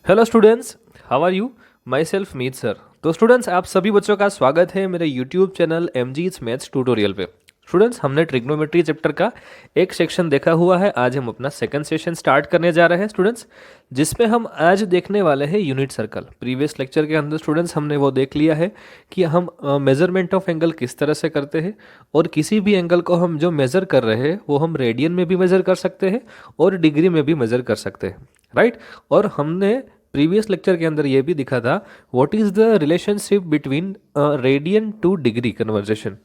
Hello students, how are you? My self Meet sir. तो students, आप सभी बच्चों का स्वागत है मेरे YouTube channel MG's maths tutorial पे। स्टूडेंट्स, हमने ट्रिग्नोमेट्री चैप्टर का एक सेक्शन देखा हुआ है। आज हम अपना सेकंड सेशन स्टार्ट करने जा रहे हैं स्टूडेंट्स, जिसमें हम आज देखने वाले हैं यूनिट सर्कल। प्रीवियस लेक्चर के अंदर स्टूडेंट्स हमने वो देख लिया है कि हम मेजरमेंट ऑफ एंगल किस तरह से करते हैं, और किसी भी एंगल को हम जो मेज़र कर रहे हैं वो हम रेडियन में भी मेज़र कर सकते हैं और डिग्री में भी मेज़र कर सकते हैं, राइट। और हमने प्रीवियस लेक्चर के अंदर ये भी दिखा था what is the relationship between radian to degree conversion,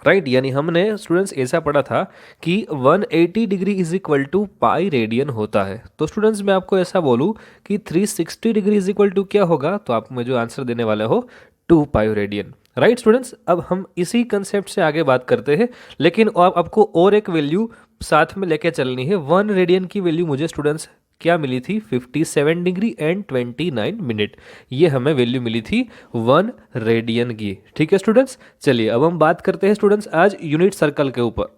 right. यानी हमने स्टूडेंट्स ऐसा पढ़ा था कि 180 degree is equal to pi radian होता है। तो स्टूडेंट्स, मैं आपको ऐसा बोलूँ कि 360 डिग्री इज इक्वल टू क्या होगा, तो आप मुझे आंसर देने वाले हो 2 पाई रेडियन, राइट स्टूडेंट्स। अब हम इसी कंसेप्ट से आगे बात करते हैं, लेकिन अब आपको और एक वैल्यू साथ में लेके चलनी है। 1 रेडियन की वैल्यू मुझे स्टूडेंट्स क्या मिली थी? 57 डिग्री एंड 29 मिनट। ये हमें वैल्यू मिली थी 1 रेडियन की। ठीक है स्टूडेंट्स, चलिए अब हम बात करते हैं स्टूडेंट्स आज यूनिट सर्कल के ऊपर।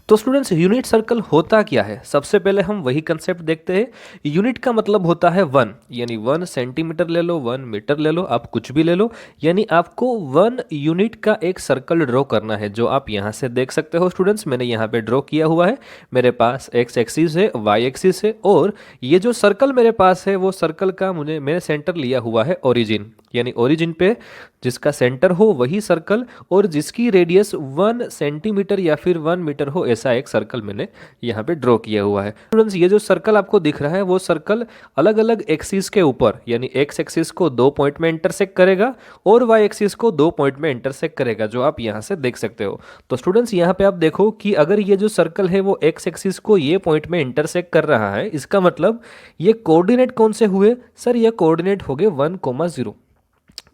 तो स्टूडेंट्स, यूनिट सर्कल होता क्या है? सबसे पहले हम वही कंसेप्ट देखते हैं। यूनिट का मतलब होता है 1, यानी 1 सेंटीमीटर ले लो, 1 मीटर ले लो, आप कुछ भी ले लो, यानी आपको 1 यूनिट का एक सर्कल ड्रॉ करना है, जो आप यहाँ से देख सकते हो स्टूडेंट्स। मैंने यहाँ पे ड्रॉ किया हुआ है। मेरे पास एक्स एक्सिस है, वाई एक्सिस है, और ये जो सर्कल मेरे पास है वो सर्कल का मैंने सेंटर लिया हुआ है ओरिजिन, यानी ओरिजिन पे जिसका सेंटर हो वही सर्कल, और जिसकी रेडियस 1 सेंटीमीटर या फिर 1 मीटर हो, ऐसा एक सर्कल मैंने यहाँ पे ड्रॉ किया हुआ है। स्टूडेंट्स, ये जो सर्कल आपको दिख रहा है वो सर्कल अलग अलग एक्सिस के ऊपर, यानी एक्स एक्सिस को 2 पॉइंट में इंटरसेक्ट करेगा और वाई एक्सिस को 2 पॉइंट में इंटरसेक्ट करेगा, जो आप यहाँ से देख सकते हो। तो स्टूडेंट्स, यहाँ पे आप देखो कि अगर ये जो सर्कल है वो एक्स एक्सिस को ये पॉइंट में इंटरसेक्ट कर रहा है, इसका मतलब ये कोऑर्डिनेट कौन से हुए? सर, ये कोऑर्डिनेट हो गए 1,0।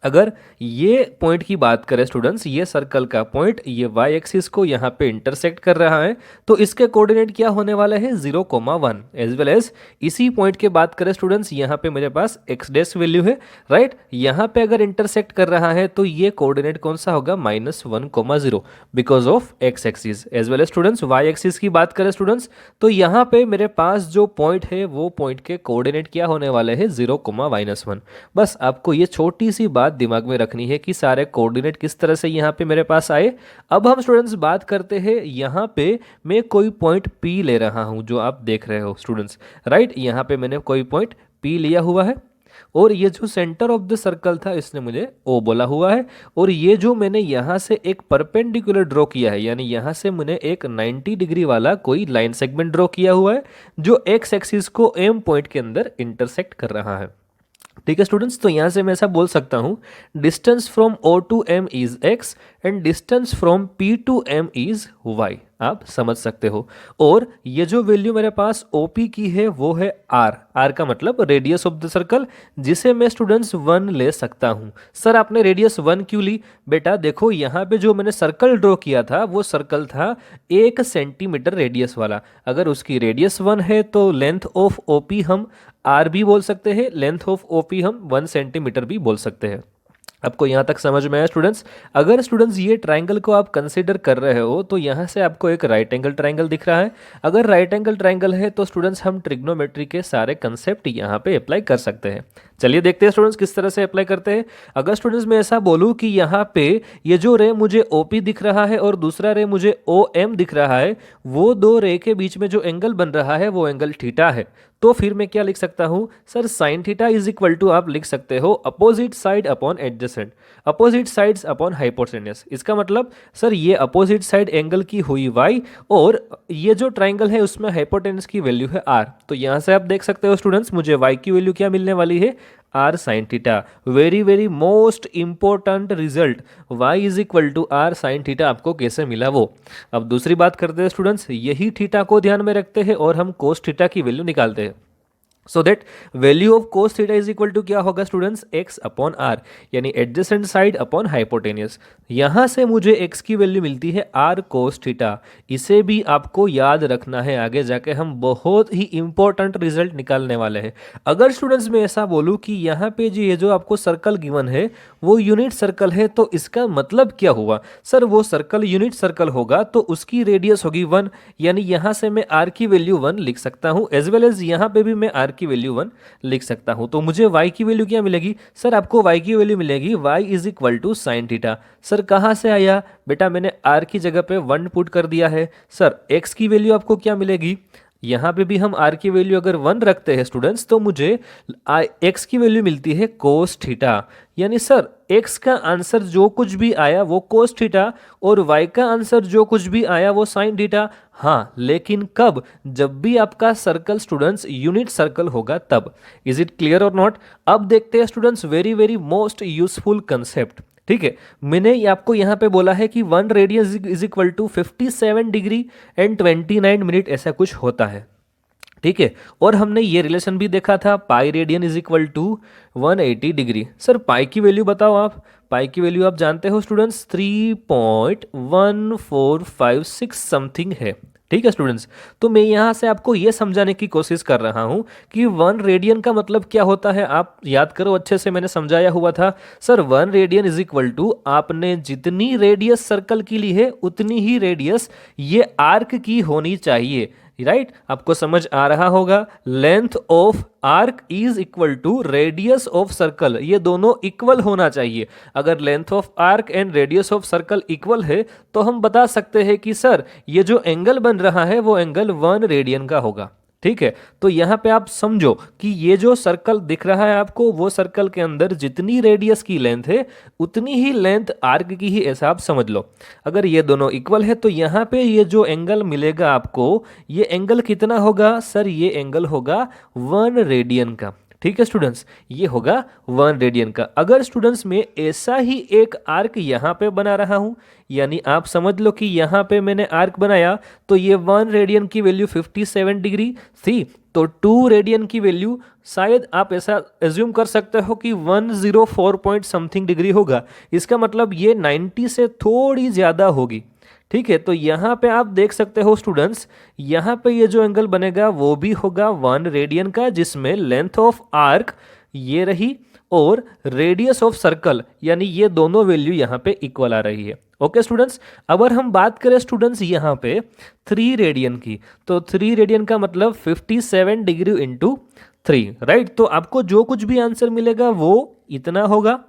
अगर ये पॉइंट की बात करें स्टूडेंट्स, ये सर्कल का पॉइंट ये वाई एक्सिस को यहाँ पे इंटरसेक्ट कर रहा है, तो इसके कोऑर्डिनेट क्या होने वाला है? 0,1। एज वेल एज इसी पॉइंट के बात करें स्टूडेंट्स, यहाँ पे मेरे पास एक्स डैश वैल्यू है, राइट। यहाँ पे अगर इंटरसेक्ट कर रहा है तो ये कोऑर्डिनेट कौन सा होगा? -1,0 because of X axis. As well as students, Y axis की बात करें स्टूडेंट्स, तो यहाँ पे मेरे पास जो पॉइंट है वो पॉइंट के कोऑर्डिनेट क्या होने वाले हैं? 0,-1। बस आपको ये छोटी सी बात दिमाग में रखनी है कि सारे कोऑर्डिनेट किस तरह से यहाँ पे मेरे पास आए। अब हम स्टूडेंट्स बात करते हैं, यहाँ पे मैं कोई पॉइंट P ले रहा हूँ, जो आप देख रहे हो स्टूडेंट्स, राइट। यहाँ पे मैंने कोई पॉइंट P लिया हुआ है, और ये जो सेंटर ऑफ द सर्कल था इसने मुझे O बोला हुआ है, और ये जो मैंने यहाँ से एक परपेंडिकुलर ड्रॉ किया है, यानी यहाँ से मैंने एक 90 डिग्री वाला कोई लाइन सेगमेंट ड्रॉ किया हुआ है, जो एक्स एक्सिस को M पॉइंट के अंदर इंटरसेक्ट कर रहा है। ठीक है स्टूडेंट्स, तो यहाँ से मैं ऐसा बोल सकता हूँ, distance from O to M is x and distance from P to M is y। आप समझ सकते हो। और ये जो वैल्यू मेरे पास OP की है वो है R का मतलब रेडियस ऑफ द सर्कल, जिसे मैं स्टूडेंट्स 1 ले सकता हूँ। सर, आपने रेडियस 1 क्यों ली? बेटा देखो, यहाँ पे जो मैंने सर्कल ड्रॉ किया था वो सर्कल था 1 सेंटीमीटर रेडियस वाला। अगर उसकी रेडियस 1 है तो लेंथ ऑफ OP हम R भी बोल सकते हैं, लेंथ ऑफ OP हम 1 सेंटीमीटर भी बोल सकते हैं। आपको यहाँ तक समझ में आया स्टूडेंट्स? अगर स्टूडेंट्स ये ट्रायंगल को आप कंसीडर कर रहे हो तो यहाँ से आपको एक राइट एंगल ट्रायंगल दिख रहा है। अगर राइट एंगल ट्रायंगल है तो स्टूडेंट्स हम ट्रिग्नोमेट्री के सारे कंसेप्ट यहाँ पे अप्लाई कर सकते हैं। चलिए देखते हैं स्टूडेंट्स किस तरह से अप्लाई करते हैं। अगर स्टूडेंट्स मैं ऐसा बोलूँ कि यहाँ पे ये जो रे मुझे OP दिख रहा है और दूसरा रे मुझे OM दिख रहा है, वो दो रे के बीच में जो एंगल बन रहा है वो एंगल थीटा है, तो फिर मैं क्या लिख सकता हूँ? Sir, sine theta is equal to आप लिख सकते हो opposite side upon adjacent, opposite sides upon hypotenuse. इसका मतलब सर ये अपोजिट साइड एंगल की हुई y, और ये जो ट्राइंगल है उसमें हाइपोटेन्यूस की वैल्यू है r। तो यहाँ से आप देख सकते हो स्टूडेंट्स, मुझे y की वैल्यू क्या मिलने वाली है? r sine theta. Very very most important result, y is equal to r sine theta आपको कैसे मिला वो। अब दूसरी बात करते हैं स्टूडेंट्स, यही थीटा को ध्यान में रखते हैं और हम कोस थीटा की वैल्यू निकालते हैं। So that value of cos theta is equal to क्या होगा स्टूडेंट्स? x अपॉन r, यानी एडजेसेंट साइड अपॉन हाइपोटेन्यूस। यहाँ से मुझे x की वैल्यू मिलती है r कोस थीटा। इसे भी आपको याद रखना है, आगे जाके हम बहुत ही इंपॉर्टेंट रिजल्ट निकालने वाले हैं। अगर स्टूडेंट्स मैं ऐसा बोलूँ कि यहाँ पे जी ये जो आपको सर्कल गिवन है वो यूनिट सर्कल है, तो इसका मतलब क्या हुआ? सर, वो सर्कल यूनिट सर्कल होगा तो उसकी रेडियस होगी 1, यानी यहाँ से मैं r की वैल्यू 1 लिख सकता हूँ, एज वेल एज यहाँ पे भी मैं r की वैल्यू 1 लिख सकता हूँ। तो मुझे y की वैल्यू क्या मिलेगी सर? आपको y की वैल्यू मिलेगी y is equal to sine theta. Sir कहाँ से आया बेटा? मैंने r की जगह पे 1 पुट कर दिया है। सर x की वैल्यू आपको क्या मिलेगी? यहाँ पे भी हम r की वैल्यू अगर 1 रखते हैं स्टूडेंट्स, तो मुझे x की वैल्यू मिलती है कोस थीटा। यानी सर x का आंसर जो कुछ भी आया वो कोस थीटा और y का आंसर जो कुछ भी आया वो साइन थीटा। हाँ, लेकिन कब? जब भी आपका सर्कल स्टूडेंट्स यूनिट सर्कल होगा तब। इज इट क्लियर और नॉट? अब देखते हैं students very very most useful concept. ठीक है, मैंने आपको यहाँ पे बोला है कि 1 radian is equal to 57 degree and 29 minute, ऐसा कुछ होता है। ठीक है, और हमने ये रिलेशन भी देखा था pi radian is equal to 180 degree. Sir pi की वैल्यू बताओ आप। पाई की वैल्यू आप जानते हो स्टूडेंट्स 3.1456 समथिंग है। ठीक है स्टूडेंट्स, तो मैं यहाँ से आपको ये समझाने की कोशिश कर रहा हूँ कि 1 रेडियन का मतलब क्या होता है। आप याद करो, अच्छे से मैंने समझाया हुआ था। Sir 1 radian is equal to आपने जितनी रेडियस सर्कल की ली है उतनी ही रेडियस ये आर्क की होनी चाहिए। राइट, आपको समझ आ रहा होगा। Length of arc is equal to radius of circle, ये दोनों इक्वल होना चाहिए। अगर length of arc and radius of circle equal है तो हम बता सकते हैं कि सर ये जो एंगल बन रहा है वो एंगल 1 रेडियन का होगा। ठीक है, तो यहाँ पे आप समझो कि ये जो सर्कल दिख रहा है आपको, वो सर्कल के अंदर जितनी रेडियस की लेंथ है उतनी ही लेंथ आर्क की ही, ऐसा आप समझ लो। अगर ये दोनों इक्वल है तो यहाँ पे ये जो एंगल मिलेगा आपको, ये एंगल कितना होगा सर? ये एंगल होगा 1 रेडियन का। ठीक है स्टूडेंट्स, ये होगा 1 रेडियन का। अगर स्टूडेंट्स में ऐसा ही एक आर्क यहाँ पे बना रहा हूँ, यानी आप समझ लो कि यहाँ पे मैंने आर्क बनाया, तो ये 1 रेडियन की वैल्यू 57 डिग्री थी, तो 2 रेडियन की वैल्यू शायद आप ऐसा एज्यूम कर सकते हो कि 104 पॉइंट समथिंग डिग्री होगा। इसका मतलब ये 90 से थोड़ी ज़्यादा होगी। ठीक है, तो यहाँ पे आप देख सकते हो स्टूडेंट्स, यहाँ पे ये जो एंगल बनेगा वो भी होगा 1 रेडियन का, जिसमें लेंथ ऑफ आर्क ये रही और रेडियस ऑफ सर्कल यानी ये दोनों वैल्यू यहाँ पे इक्वल आ रही है। ओके स्टूडेंट्स, अगर हम बात करें स्टूडेंट्स यहाँ पे 3 रेडियन की, तो 3 रेडियन का मतलब 57 डिग्री इंटू 3। राइट, तो आपको जो कुछ भी आंसर मिलेगा वो इतना होगा,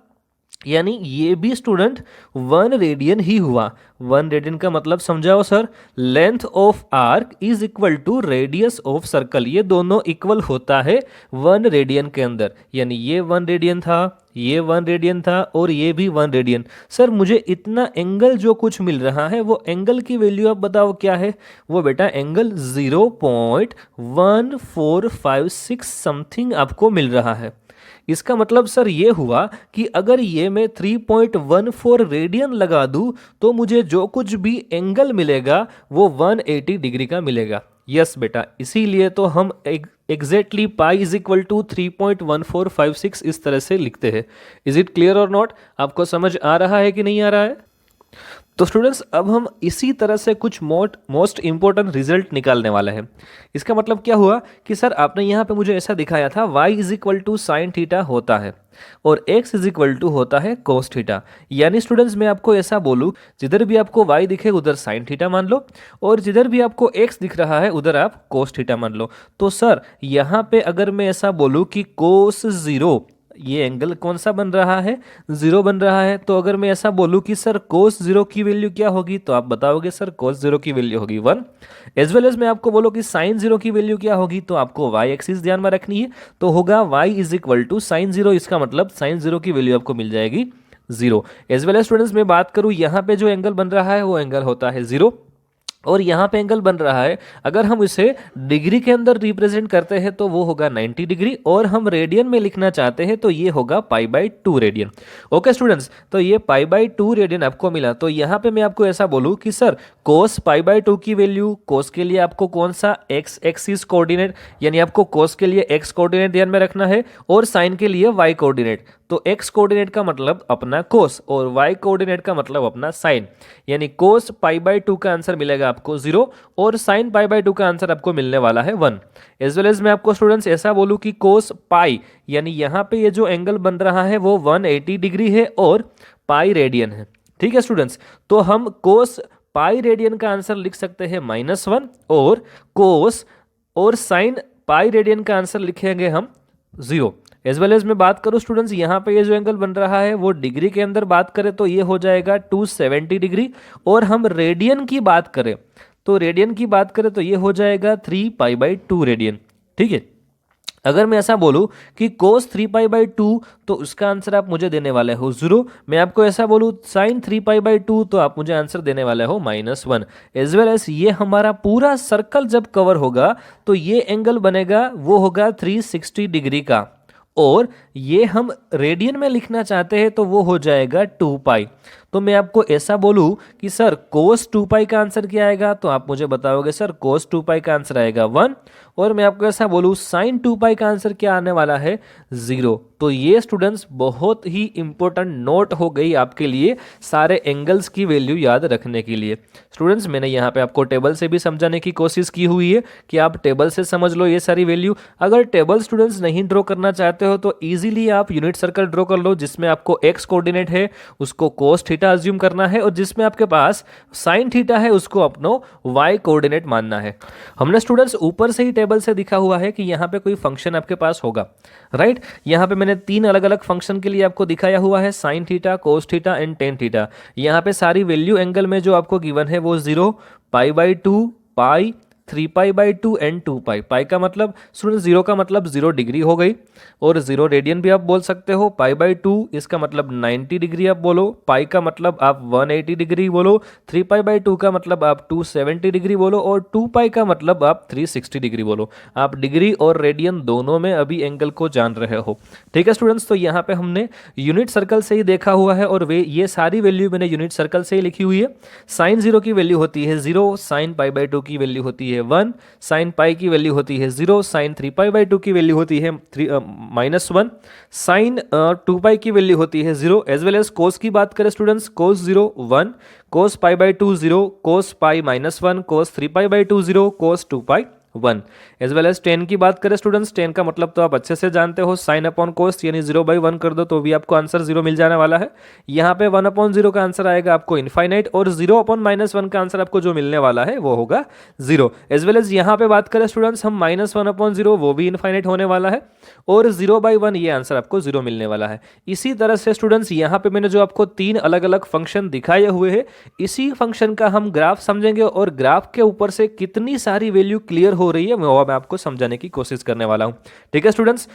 यानी ये भी स्टूडेंट 1 रेडियन ही हुआ। 1 रेडियन का मतलब समझाओ sir? Length of arc is equal to radius of circle, ये दोनों इक्वल होता है 1 रेडियन के अंदर। यानी ये 1 रेडियन था, ये 1 रेडियन था और ये भी 1 रेडियन। सर मुझे इतना एंगल जो कुछ मिल रहा है वो एंगल की वैल्यू आप बताओ क्या है? वो बेटा एंगल 0.1456 समथिंग आपको मिल रहा है। इसका मतलब सर ये हुआ कि अगर ये मैं 3.14 रेडियन लगा दूं तो मुझे जो कुछ भी एंगल मिलेगा वो 180 डिग्री का मिलेगा। यस बेटा, इसीलिए तो हम exactly pi is equal to 3.1456 इस तरह से लिखते हैं। इज इट क्लियर और नॉट? आपको समझ आ रहा है कि नहीं आ रहा है? तो स्टूडेंट्स अब हम इसी तरह से कुछ मोस्ट इंपॉर्टेंट रिजल्ट निकालने वाले हैं। इसका मतलब क्या हुआ कि सर आपने यहाँ पे मुझे ऐसा दिखाया था y is equal to sine theta होता है और x इज इक्वल टू होता है कोस थीटा। यानी स्टूडेंट्स मैं आपको ऐसा बोलूँ, जिधर भी आपको y दिखे उधर साइन थीटा मान लो और जिधर भी आपको x दिख रहा है उधर आप कोस थीटा मान लो। तो सर यहाँ पे अगर मैं ऐसा बोलूँ कि कोस 0, ये एंगल कौन सा बन रहा है? 0 बन रहा है। तो अगर मैं ऐसा बोलूं कि सर कोस 0 की वैल्यू क्या होगी, तो आप बताओगे सर कोस 0 की वैल्यू होगी 1। एज वेल एज मैं आपको बोलूं कि साइन 0 की वैल्यू क्या होगी, तो आपको y एक्सिस ध्यान में रखनी है, तो होगा y is equal to sine 0। इसका मतलब साइन 0 की वैल्यू आपको मिल जाएगी 0। एज वेल एज स्टूडेंट्स मैं बात करूं, यहाँ पे जो एंगल बन रहा है वो एंगल होता है 0 और यहाँ पे एंगल बन रहा है, अगर हम इसे डिग्री के अंदर रिप्रेजेंट करते हैं तो वो होगा 90 डिग्री और हम रेडियन में लिखना चाहते हैं तो ये होगा π/2 रेडियन। ओके स्टूडेंट्स, तो ये π/2 रेडियन आपको मिला। तो यहाँ पे मैं आपको ऐसा बोलूँ कि सर कोस π/2 की वैल्यू, कोस के लिए आपको कौन सा x एक्सिस कोऑर्डिनेट, यानी आपको कोस के लिए x कोऑर्डिनेट ध्यान में रखना है और साइन के लिए y कोऑर्डिनेट। तो x कोऑर्डिनेट का मतलब अपना कोस और y कोऑर्डिनेट का मतलब अपना साइन, यानी कोस π/2 का आंसर मिलेगा आपको 0 और साइन π/2 का आंसर आपको मिलने वाला है 1। एज वेल एज मैं आपको स्टूडेंट्स ऐसा बोलूं कि कोस पाई, यानी यहाँ पे ये जो एंगल बन रहा है वो 180 डिग्री है और पाई रेडियन है। ठीक है स्टूडेंट्स, तो हम कोस पाई रेडियन का आंसर लिख सकते हैं -1 और कोस और साइन पाई रेडियन का आंसर लिखेंगे हम 0। एज वेल एज मैं बात करूँ स्टूडेंट्स, यहाँ पे ये जो एंगल बन रहा है वो डिग्री के अंदर बात करें तो ये हो जाएगा 270 डिग्री, और हम रेडियन की बात करें तो ये हो जाएगा 3π/2 रेडियन। ठीक है, अगर मैं ऐसा बोलूं कि cos 3π/2 तो उसका आंसर आप मुझे देने वाले हो 0। मैं आपको ऐसा बोलूं sin 3π/2 तो आप मुझे आंसर देने वाले हो -1। एज वेल एज ये हमारा पूरा सर्कल जब कवर होगा तो ये एंगल बनेगा वो होगा 360 डिग्री का, और ये हम रेडियन में लिखना चाहते हैं तो वो हो जाएगा 2π। तो मैं आपको ऐसा बोलूं कि सर cos 2π का आंसर क्या आएगा, तो आप मुझे बताओगे सर cos 2π का आंसर आएगा 1, और मैं आपको ऐसा बोलूं sin 2π का आंसर क्या आने वाला है 0। तो ये स्टूडेंट्स बहुत ही इंपॉर्टेंट नोट हो गई आपके लिए सारे एंगल्स की वैल्यू याद रखने के लिए। स्टूडेंट्स मैंने यहाँ पे आपको टेबल से भी समझाने की कोशिश की हुई है कि आप टेबल से समझ लो ये सारी वैल्यू। अगर टेबल स्टूडेंट्स नहीं ड्रॉ करना चाहते हो तो ईजिली आप यूनिट सर्कल ड्रॉ कर लो, जिसमें आपको एक्स कोऑर्डिनेट है उसको cos थीटा अज्यूम करना है, और जिसमें आपके पास sin थीटा है उसको अपनो y कोऑर्डिनेट मानना है। हमने स्टूडेंट्स ऊपर से ही टेबल से दिखा हुआ है कि यहाँ पे कोई फंक्शन आपके पास होगा, राइट। यहाँ पे मैंने 3 अलग अलग फंक्शन के लिए आपको दिखाया हुआ है, sin theta, cos theta and tan theta. यहाँ पे सारी वैल्यू एंगल में जो आपको गिवन है वो 0, π/2, पाई, 3π/2 एंड 2π। पाई का मतलब स्टूडेंट 0 का मतलब 0 डिग्री हो गई, और 0 रेडियन भी आप बोल सकते हो। π/2 इसका मतलब 90 डिग्री आप बोलो, पाई का मतलब आप 180 डिग्री बोलो, 3π/2 का मतलब आप 270 डिग्री बोलो, और 2π का मतलब आप 360 डिग्री बोलो। आप डिग्री और रेडियन दोनों में अभी एंगल को जान रहे हो। ठीक है स्टूडेंट्स, तो यहाँ पे हमने यूनिट सर्कल से ही देखा हुआ है, और वे ये सारी वैल्यू मैंने यूनिट सर्कल से ही लिखी हुई है। sin 0 की वैल्यू होती है 0, sin π/2 की वैल्यू होती है 1, sin पाई की वैल्यू होती है 0, sin 3π/2 की वैल्यू होती है -1, sin 2π की वैल्यू होती है 0। एज वेल एज cos की बात करें students, cos 0 1, cos π/2 0, cos pi -1, cos 3π/2 0, cos 2π 1। As well as tan की बात करें स्टूडेंट्स, tan का मतलब तो आप अच्छे से जानते हो, sin अपॉन cos यानी 0/1 कर दो तो भी आपको आंसर 0 मिल जाने वाला है। यहाँ पे 1/0 का आंसर आएगा आपको इनफाइनाइट, और 0/-1 का आंसर आपको जो मिलने वाला है वो होगा 0। एज वेल एज यहाँ पे बात करें स्टूडेंट्स हम -1/0 वो भी इनफाइनाइट होने वाला है, और 0/1 ये आंसर आपको 0 मिलने वाला है। इसी तरह से स्टूडेंट्स यहाँ पे मैंने जो आपको 3 अलग अलग फंक्शन दिखाए हुए हैं, इसी फंक्शन का हम ग्राफ समझेंगे, और ग्राफ के ऊपर से कितनी सारी वैल्यू क्लियर हो रही है वो मैं आपको समझाने की कोशिश करने वाला हूं। ठीक है स्टूडेंट्स,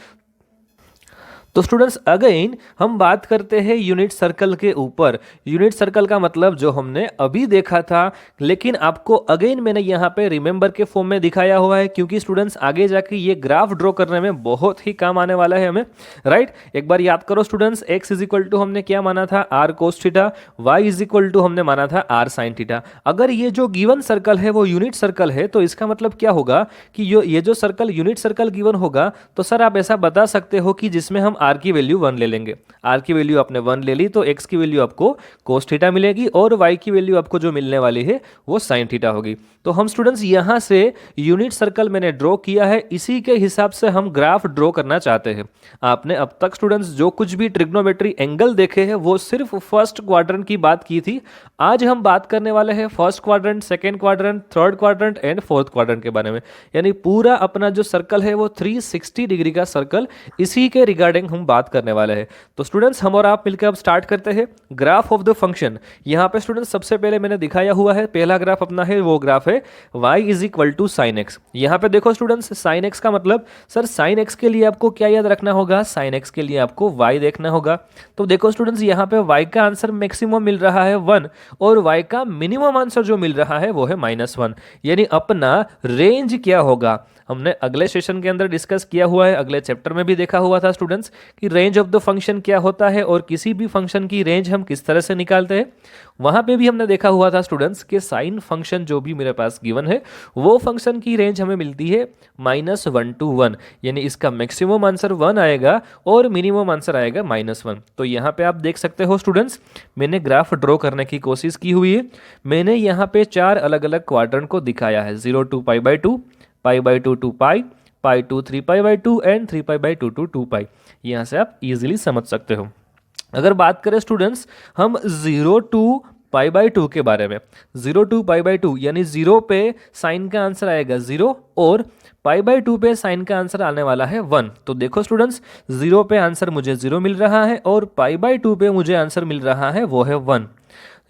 तो स्टूडेंट्स अगेन हम बात करते हैं यूनिट सर्कल के ऊपर। यूनिट सर्कल का मतलब जो हमने अभी देखा था, लेकिन आपको अगेन मैंने यहाँ पे रिमेंबर के फॉर्म में दिखाया हुआ है, क्योंकि स्टूडेंट्स आगे जाके ये ग्राफ ड्रॉ करने में बहुत ही काम आने वाला है हमें, राइट। एक बार याद करो students, x is equal to हमने क्या माना था r cos theta, y is equal to हमने माना था r sin थीटा। अगर ये जो गिवन सर्कल है वो यूनिट सर्कल है तो इसका मतलब क्या होगा कि ये जो सर्कल यूनिट सर्कल गिवन होगा, तो सर आप ऐसा बता सकते हो कि जिसमें हम r की वैल्यू 1 ले लेंगे। r की वैल्यू आपने 1 ले ली तो x की वैल्यू आपको cos थीटा मिलेगी, और y की वैल्यू आपको जो मिलने वाली है वो sin थीटा होगी। तो हम स्टूडेंट्स यहाँ से यूनिट सर्कल मैंने ड्रॉ किया है, इसी के हिसाब से हम ग्राफ ड्रॉ करना चाहते हैं। आपने अब तक स्टूडेंट्स जो कुछ भी ट्रिग्नोमेट्री एंगल देखे हैं वो सिर्फ फर्स्ट क्वाड्रेंट की बात की थी। आज हम बात करने वाले हैं first quadrant, second quadrant, third quadrant and fourth quadrant के बारे में। यानी पूरा अपना जो सर्कल है वो 360 डिग्री का सर्कल, इसी के रिगार्डिंग हम बात करने वाले हैं। तो स्टूडेंट्स हम और आप मिलकर अब स्टार्ट करते हैं ग्राफ ऑफ द फंक्शन। यहाँ पे स्टूडेंट्स सबसे पहले मैंने दिखाया हुआ है, पहला ग्राफ अपना है वो ग्राफ है y is equal to sine X. यहाँ पे देखो स्टूडेंट्स, साइन एक्स का मतलब सर साइन एक्स के लिए आपको क्या याद रखना होगा, साइन एक्स के लिए आपको y देखना होगा। तो देखो स्टूडेंट्स यहाँ पे y का आंसर मैक्सिमम मिल रहा है 1, और y का मिनिमम आंसर जो मिल रहा है वो है -1। यानी अपना रेंज क्या होगा, हमने अगले सेशन के अंदर डिस्कस किया हुआ है, अगले चैप्टर में भी देखा हुआ था स्टूडेंट्स कि रेंज ऑफ द फंक्शन क्या होता है, और किसी भी फंक्शन की रेंज हम किस तरह से निकालते हैं। वहां पे भी हमने देखा हुआ था स्टूडेंट्स कि साइन फंक्शन जो भी मेरे पास गिवन है वो फंक्शन की रेंज हमें मिलती है -1 to 1, यानी इसका मैक्सिमम आंसर 1 आएगा और मिनिमम आंसर आएगा -1। तो यहाँ पे आप देख सकते हो स्टूडेंट्स, मैंने ग्राफ ड्रॉ करने की कोशिश की हुई है। मैंने यहाँ पे 4 अलग अलग क्वाड्रेंट को दिखाया है, 0 to π/2, π/2 to pi, pi to 3π/2 and 3π/2 to 2π। यहाँ से आप इजीली समझ सकते हो। अगर बात करें स्टूडेंट्स हम 0 to π/2 के बारे में, 0 to π/2 यानी 0 पे साइन का आंसर आएगा 0, और पाई बाई 2 पे साइन का आंसर आने वाला है 1। तो देखो स्टूडेंट्स, 0 पे आंसर मुझे 0 मिल रहा है और पाई बाई 2 पे मुझे आंसर मिल रहा है वो है 1।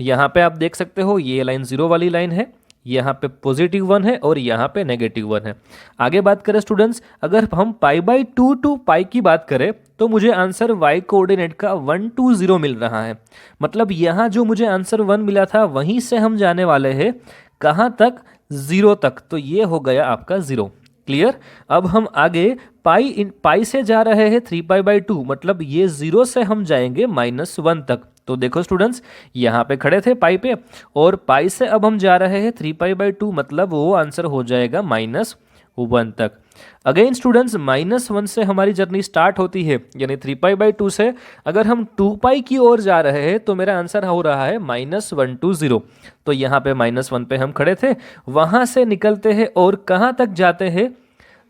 यहाँ पे आप देख सकते हो ये लाइन 0 वाली लाइन है, यहाँ पे +1 है और यहाँ पे -1 है। आगे बात करें स्टूडेंट्स, अगर हम पाई बाई 2 टू पाई की बात करें तो मुझे आंसर y कोऑर्डिनेट का 1 to 0 मिल रहा है। मतलब यहाँ जो मुझे आंसर 1 मिला था वहीं से हम जाने वाले हैं कहाँ तक, 0 तक। तो ये हो गया आपका 0। क्लियर। अब हम आगे पाई से जा रहे हैं 3π/2, मतलब ये 0 से हम जाएंगे -1 तक। तो देखो स्टूडेंट्स, यहाँ पे खड़े थे पाई पे और पाई से अब हम जा रहे हैं 3π/2, मतलब वो आंसर हो जाएगा -1 तक। अगेन स्टूडेंट्स, -1 से हमारी जर्नी स्टार्ट होती है, यानी 3π/2 से अगर हम 2π की ओर जा रहे हैं तो मेरा आंसर हो रहा है -1 to 0। तो यहाँ पे -1 पे हम खड़े थे, वहाँ से निकलते हैं और कहाँ तक जाते हैं,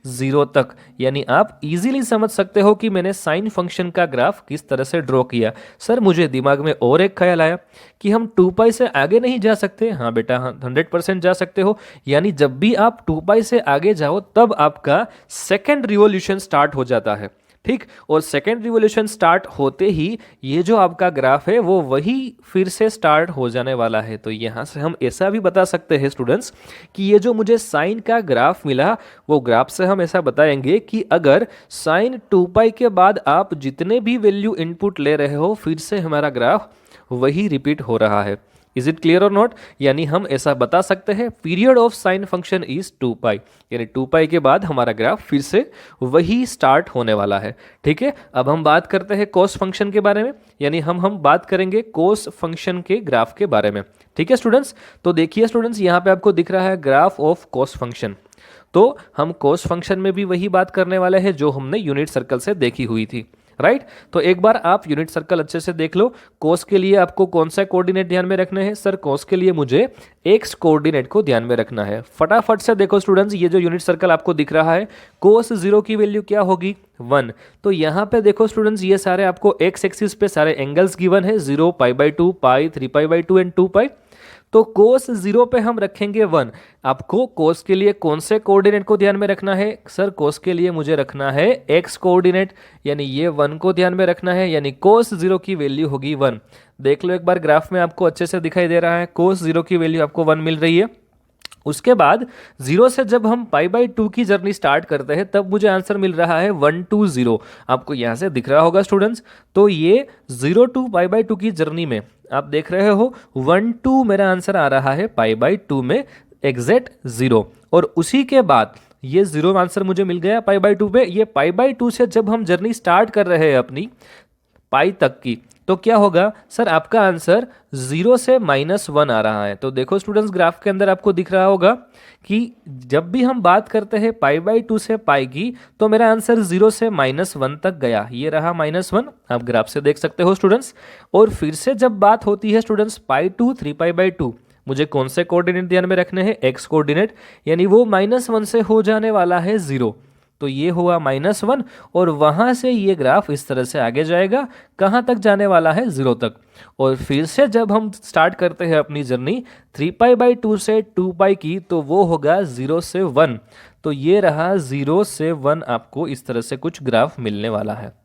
0 तक। यानी आप इजीली समझ सकते हो कि मैंने साइन फंक्शन का ग्राफ किस तरह से ड्रॉ किया। सर मुझे दिमाग में और एक ख्याल आया कि हम 2π से आगे नहीं जा सकते। हाँ बेटा, हाँ 100% जा सकते हो। यानी जब भी आप 2π से आगे जाओ तब आपका सेकेंड रिवॉल्यूशन स्टार्ट हो जाता है, ठीक। और सेकेंड रिवॉल्यूशन स्टार्ट होते ही ये जो आपका ग्राफ है वो वही फिर से स्टार्ट हो जाने वाला है। तो यहाँ से हम ऐसा भी बता सकते हैं स्टूडेंट्स कि ये जो मुझे साइन का ग्राफ मिला वो ग्राफ से हम ऐसा बताएंगे कि अगर साइन 2π के बाद आप जितने भी वैल्यू इनपुट ले रहे हो फिर से हमारा ग्राफ वही रिपीट हो रहा है। इज इट क्लियर और नॉट। यानी हम ऐसा बता सकते हैं period of sine function is 2π, यानी 2π के बाद हमारा ग्राफ फिर से वही स्टार्ट होने वाला है। ठीक है। अब हम बात करते हैं कोस फंक्शन के बारे में, यानी हम बात करेंगे कोस फंक्शन के ग्राफ के बारे में। ठीक है स्टूडेंट्स। तो देखिए स्टूडेंट्स, यहाँ पे आपको दिख रहा है ग्राफ ऑफ कोस फंक्शन। तो हम कोस फंक्शन में भी वही बात करने वाले हैं जो हमने यूनिट सर्कल से देखी हुई थी, राइट। तो एक बार आप यूनिट सर्कल अच्छे से देख लो। कोस के लिए आपको कौन सा कोऑर्डिनेट ध्यान में रखने हैं, सर कोस के लिए मुझे एक्स कोऑर्डिनेट को ध्यान में रखना है। फटाफट से देखो स्टूडेंट्स, ये जो यूनिट सर्कल आपको दिख रहा है, कोस 0 की वैल्यू क्या होगी, 1। तो यहाँ पे देखो स्टूडेंट्स, ये सारे आपको एक्स एक्सिस पे सारे एंगल्स गिवन है, 0, π/2, पाई, 3π/2 एंड 2π। तो कोस 0 पे हम रखेंगे 1। आपको कोस के लिए कौन से कोऑर्डिनेट को ध्यान में रखना है, सर कोस के लिए मुझे रखना है एक्स कोऑर्डिनेट, यानी ये 1 को ध्यान में रखना है, यानी कोस 0 की वैल्यू होगी 1। देख लो एक बार ग्राफ में, आपको अच्छे से दिखाई दे रहा है, कोस 0 की वैल्यू आपको 1 मिल रही है। उसके बाद 0 से जब हम π/2 की जर्नी स्टार्ट करते हैं तब मुझे आंसर मिल रहा है 1 to 0। आपको यहाँ से दिख रहा होगा स्टूडेंट्स। तो ये 0 to π/2 की जर्नी में आप देख रहे हो 1 to मेरा आंसर आ रहा है π/2 में एग्जैक्ट 0। और उसी के बाद ये 0 आंसर मुझे मिल गया π/2 पे। ये π/2 से जब हम जर्नी स्टार्ट कर रहे हैं अपनी पाई तक की, तो क्या होगा सर, आपका आंसर 0 से -1 आ रहा है। तो देखो स्टूडेंट्स, ग्राफ के अंदर आपको दिख रहा होगा कि जब भी हम बात करते हैं π/2 से पाई की, तो मेरा आंसर 0 से -1 तक गया, ये रहा -1, आप ग्राफ से देख सकते हो स्टूडेंट्स। और फिर से जब बात होती है स्टूडेंट्स π/2 3π/2, मुझे कौन से कोऑर्डिनेट ध्यान में रखने हैं, एक्स कोऑर्डिनेट, यानी वो -1 से हो जाने वाला है 0। तो ये हुआ -1 और वहाँ से ये ग्राफ इस तरह से आगे जाएगा, कहाँ तक जाने वाला है, 0 तक। और फिर से जब हम स्टार्ट करते हैं अपनी जर्नी 3π/2 से 2π की, तो वो होगा 0 से 1। तो ये रहा 0 से 1, आपको इस तरह से कुछ ग्राफ मिलने वाला है।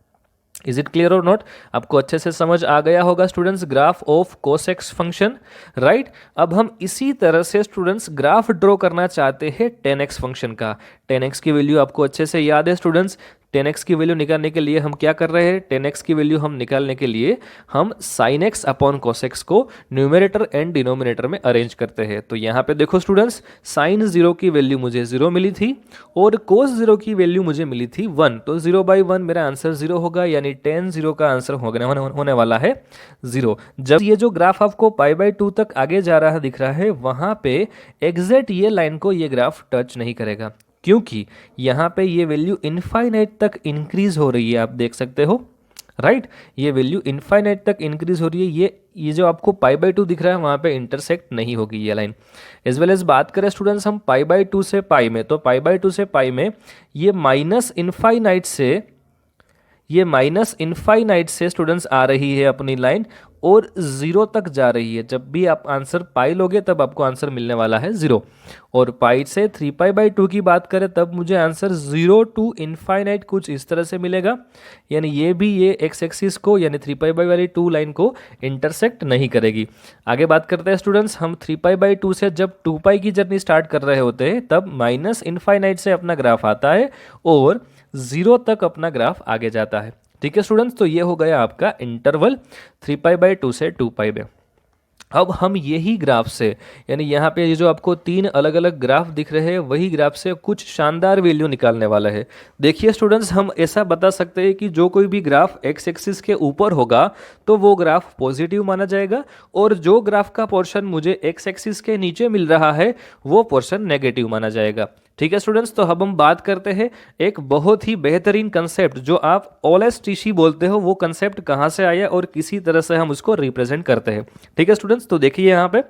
इज इट क्लियर और नॉट। आपको अच्छे से समझ आ गया होगा students graph of cosec function, right. अब हम इसी तरह से स्टूडेंट्स ग्राफ ड्रॉ करना चाहते हैं 10x फंक्शन का। 10x की वैल्यू आपको अच्छे से याद है स्टूडेंट्स। 10x की वैल्यू निकालने के लिए हम क्या कर रहे हैं, 10x की वैल्यू हम निकालने के लिए हम sin x upon cos x को न्यूमरेटर एंड डिनोमिनेटर में अरेंज करते हैं। तो यहाँ पे देखो स्टूडेंट्स, sin 0 की वैल्यू मुझे 0 मिली थी और cos 0 की वैल्यू मुझे मिली थी 1। तो 0/1 मेरा आंसर 0 होगा, यानी tan 0 का आंसर होने वाला है 0। जब ये जो ग्राफ आपको π/2 तक आगे जा रहा दिख रहा है, वहाँ पे एग्जैक्ट ये लाइन को ये ग्राफ टच नहीं करेगा, क्योंकि यहाँ पे ये वैल्यू इनफाइनाइट तक इंक्रीज हो रही है, आप देख सकते हो, राइट। ये वैल्यू इनफाइनाइट तक इंक्रीज हो रही है। ये जो आपको π/2 दिख रहा है वहाँ पे इंटरसेक्ट नहीं होगी ये लाइन। एज वेल एज बात करें स्टूडेंट्स हम π/2 से पाई में, तो π/2 से पाई में ये माइनस इनफाइनाइट से स्टूडेंट्स आ रही है अपनी लाइन, और 0 तक जा रही है। जब भी आप आंसर पाई लोगे तब आपको आंसर मिलने वाला है 0। और पाई से 3π/2 की बात करें तब मुझे आंसर 0 to इनफाइनाइट कुछ इस तरह से मिलेगा, यानी ये एक्स एक्सिस को यानी 3π/2 लाइन को इंटरसेक्ट नहीं करेगी। आगे बात करते हैं स्टूडेंट्स, हम 3π/2 से जब 2π की जर्नी स्टार्ट कर रहे होते हैं तब माइनस इनफाइनाइट से अपना ग्राफ आता है और 0 तक अपना ग्राफ आगे जाता है। ठीक है स्टूडेंट्स, तो ये हो गया आपका इंटरवल 3π/2 से 2π में। अब हम यही ग्राफ से, यानी यहाँ पे ये जो आपको 3 अलग अलग ग्राफ दिख रहे हैं, वही ग्राफ से कुछ शानदार वैल्यू निकालने वाला है। देखिए स्टूडेंट्स, हम ऐसा बता सकते हैं कि जो कोई भी ग्राफ एक्स एक्सिस के ऊपर होगा तो वो ग्राफ पॉजिटिव माना जाएगा, और जो ग्राफ का पोर्शन मुझे एक्स एक्सिस के नीचे मिल रहा है वो पोर्शन नेगेटिव माना जाएगा। ठीक है स्टूडेंट्स, तो अब हम बात करते हैं एक बहुत ही बेहतरीन कंसेप्ट जो आप OLS बोलते हो, वो कंसेप्ट कहाँ से आया और किसी तरह से हम उसको रिप्रेजेंट करते हैं। ठीक है स्टूडेंट्स, तो देखिए यहाँ पे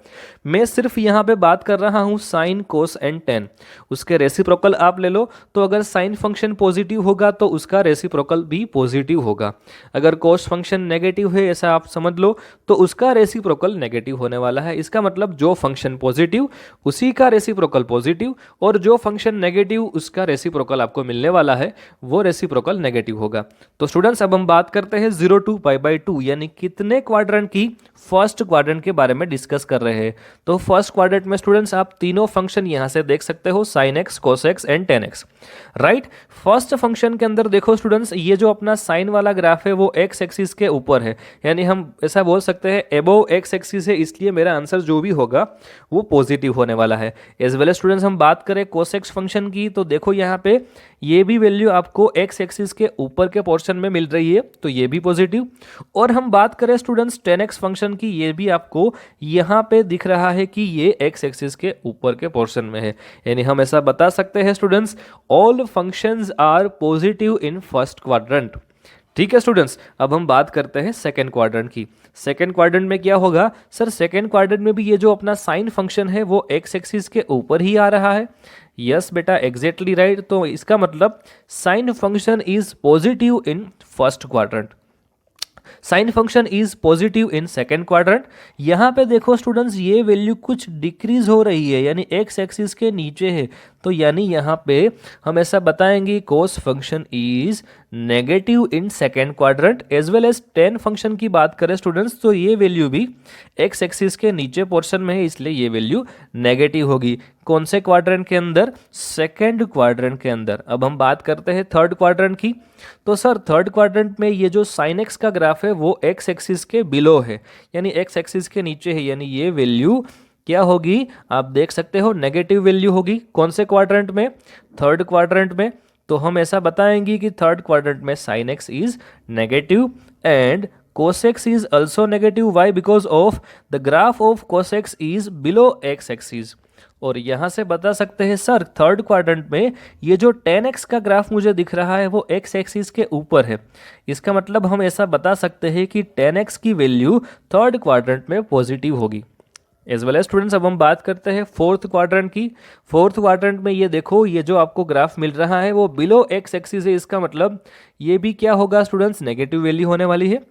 मैं सिर्फ यहाँ पे बात कर रहा हूँ साइन कोस एंड टेन, उसके रेसिप्रोकल आप ले लो। तो अगर साइन फंक्शन पॉजिटिव होगा तो उसका रेसिप्रोकल भी पॉजिटिव होगा, अगर कोस फंक्शन नेगेटिव है ऐसा आप समझ लो तो उसका रेसिप्रोकल नेगेटिव होने वाला है। इसका मतलब जो फंक्शन पॉजिटिव उसी का रेसिप्रोकल पॉजिटिव, और जो फंक्शन नेगेटिव उसका रेसिप्रोकल आपको मिलने वाला है वो रेसिप्रोकल नेगेटिव होगा। तो स्टूडेंट्स, अब हम बात करते हैं 0 to π/2 यानी कितने क्वाड्रेंट की फर्स्ट क्वाड्रेंट के बारे में डिस्कस कर रहे हैं। तो फर्स्ट क्वाड्रेंट में स्टूडेंट्स आप तीनों फंक्शन यहां से देख सकते हो, sin x, cos x and tan x, right. First function के अंदर देखो स्टूडेंट्स, ये जो अपना साइन वाला ग्राफ है वो एक्स एक्सिस के ऊपर है, यानी हम ऐसा बोल सकते हैं एबोव एक्स एक्सिस है, इसलिए मेरा आंसर जो भी होगा वो पॉजिटिव होने वाला है। एज वेल स्टूडेंट्स, हम बात करें cos x फंक्शन की तो देखो यहाँ पे ये भी वैल्यू आपको एक्स एक्सिस के ऊपर के पोर्शन में मिल रही है, तो ये भी पॉजिटिव। और हम बात करें स्टूडेंट्स tan x फंक्शन की, ये भी आपको यहाँ पे दिख रहा है कि ये एक्स एक्सिस के ऊपर के पोर्शन में है, यानी हम ऐसा बता सकते हैं students all functions are positive in first quadrant. ठीक है स्टूडेंट्स, अब हम बात करते हैं सेकेंड क्वाड्रेंट की। सेकेंड क्वाड्रेंट में क्या होगा सर, सेकेंड क्वाड्रेंट में भी ये जो अपना साइन फंक्शन है वो एक्स एक्सिस के ऊपर ही आ रहा है। यस बेटा, एग्जैक्टली राइट। तो इसका मतलब sign function is positive in first quadrant, sign function is positive in second quadrant. यहाँ पे देखो स्टूडेंट्स, ये वैल्यू कुछ डिक्रीज हो रही है, यानी एक्स एक्सिस के नीचे है, तो यानी यहाँ पे हम ऐसा बताएंगे cos function is negative in second quadrant. As well as tan function की बात करें स्टूडेंट्स तो ये वैल्यू भी एक्स एक्सिस के नीचे पोर्शन में है, इसलिए ये वैल्यू नेगेटिव होगी। कौन से क्वाड्रेंट के अंदर? सेकेंड क्वाड्रेंट के अंदर। अब हम बात करते हैं थर्ड क्वाड्रेंट की। तो सर थर्ड क्वाड्रेंट में ये जो साइन एक्स का ग्राफ है वो एक्स एक्सिस के बिलो है, यानी एक्स एक्सिस के नीचे है, यानी ये वैल्यू क्या होगी आप देख सकते हो, नेगेटिव वैल्यू होगी। कौन से क्वाड्रेंट में? थर्ड क्वाड्रेंट में। तो हम ऐसा बताएंगे कि थर्ड क्वाड्रेंट में sine x is negative and cos x is also negative. Why? Because of the graph of cos x is below x axis. और यहाँ से बता सकते हैं सर थर्ड क्वाड्रेंट में ये जो tan x का ग्राफ मुझे दिख रहा है वो x एक्सिस के ऊपर है। इसका मतलब हम ऐसा बता सकते हैं कि tan x की वैल्यू थर्ड क्वाड्रेंट में पॉजिटिव होगी। एज वेल एज स्टूडेंट्स, अब हम बात करते हैं फोर्थ क्वाड्रेंट की। फोर्थ क्वाड्रेंट में ये देखो, ये जो आपको ग्राफ मिल रहा है वो बिलो एक्स एक्सिस है, इसका मतलब ये भी क्या होगा स्टूडेंट्स, नेगेटिव वैल्यू होने वाली है।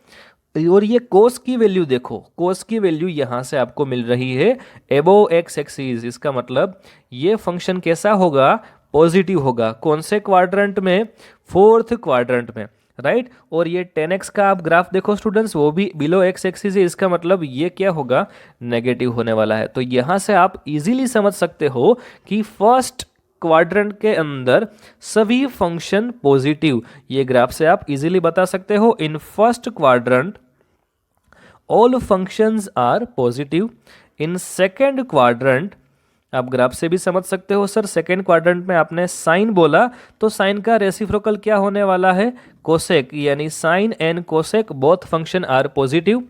और ये कोस की वैल्यू देखो, कोस की वैल्यू यहाँ से आपको मिल रही है एबोव एक्स एक्सिस, इसका मतलब ये फंक्शन कैसा होगा, पॉजिटिव होगा। कौन से क्वाड्रेंट में? फोर्थ क्वाड्रेंट में, राइट। और ये tan x का आप ग्राफ देखो स्टूडेंट्स, वो भी बिलो एक्स एक्सिस है, इसका मतलब ये क्या होगा, नेगेटिव होने वाला है। तो यहाँ से आप इजीली समझ सकते हो कि फर्स्ट क्वाड्रेंट के अंदर सभी फंक्शन पॉजिटिव, ये ग्राफ से आप इजीली बता सकते हो। In first quadrant all functions are positive. In second quadrant आप ग्राफ से भी समझ सकते हो सर, सेकेंड क्वाड्रेंट में आपने साइन बोला तो साइन का रेसिप्रोकल क्या होने वाला है, कोसेक, यानी sine and cosec both function are positive.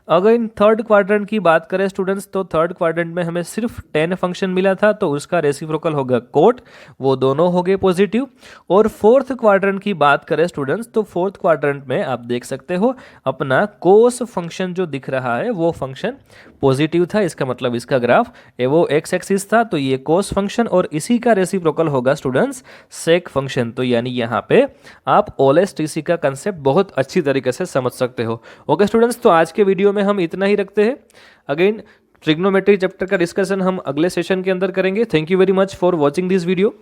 अगर इन थर्ड क्वाड्रेंट की बात करें स्टूडेंट्स तो थर्ड क्वाड्रेंट में हमें सिर्फ tan फंक्शन मिला था, तो उसका रेसिप्रोकल होगा कोट, वो दोनों हो गए पॉजिटिव। और फोर्थ क्वाड्रेंट की बात करें स्टूडेंट्स तो फोर्थ क्वाड्रेंट में आप देख सकते हो अपना कोस फंक्शन जो दिख रहा है वो फंक्शन पॉजिटिव था, इसका मतलब इसका ग्राफ वो एक्स एक्सिस था, तो ये कोस फंक्शन और इसी का रेसिप्रोकल होगा स्टूडेंट्स सेक फंक्शन। तो यानी यहाँ पे आप OLS एबीसी का कंसेप्ट बहुत अच्छी तरीके से समझ सकते हो। ओके स्टूडेंट्स, तो आज के वीडियो में हम इतना ही रखते हैं। अगेन ट्रिग्नोमेट्री चैप्टर का डिस्कशन हम अगले सेशन के अंदर करेंगे। Thank you very much for watching this video.